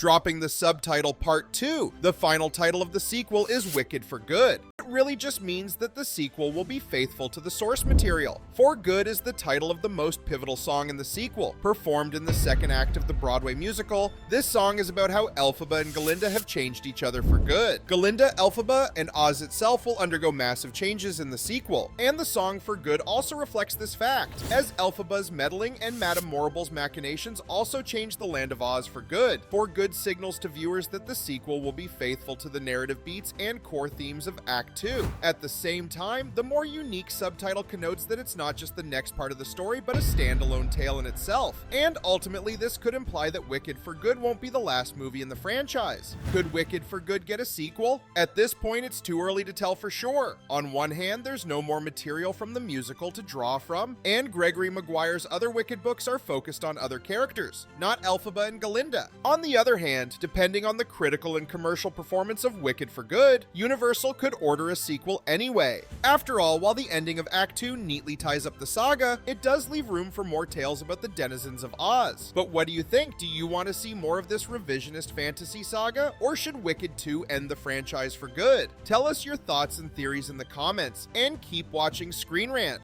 dropping the subtitle Part 2. The final title of the sequel is Wicked for Good. It really just means that the sequel will be faithful to the source material. For Good is the title of the most pivotal song in the sequel. Performed in the second act of the Broadway musical, this song is about how Elphaba and Glinda have changed each other for good. Glinda, Elphaba, and Oz itself will undergo massive changes in the sequel, and the song For Good also reflects this fact, as Elphaba's meddling and Madame Morrible's machinations also change the land of Oz for good. For Good signals to viewers that the sequel will be faithful to the narrative beats and core themes of Act 2. At the same time, the more unique subtitle connotes that it's not just the next part of the story, but a standalone tale in itself. And ultimately, this could imply that Wicked for Good won't be the last movie in the franchise. Could Wicked for Good get a sequel? At this point, it's too early to tell for sure. On one hand, there's no more material from the musical to draw from, and Gregory Maguire's other Wicked books are focused on other characters, not Elphaba and Glinda. On the other hand, depending on the critical and commercial performance of Wicked for Good, Universal could order a sequel anyway. After all, while the ending of Act 2 neatly ties up the saga, it does leave room for more tales about the denizens of Oz. But what do you think? Do you want to see more of this revisionist fantasy saga, or should Wicked 2 end the franchise for good? Tell us your thoughts and theories in the comments, and keep watching Screen Rant.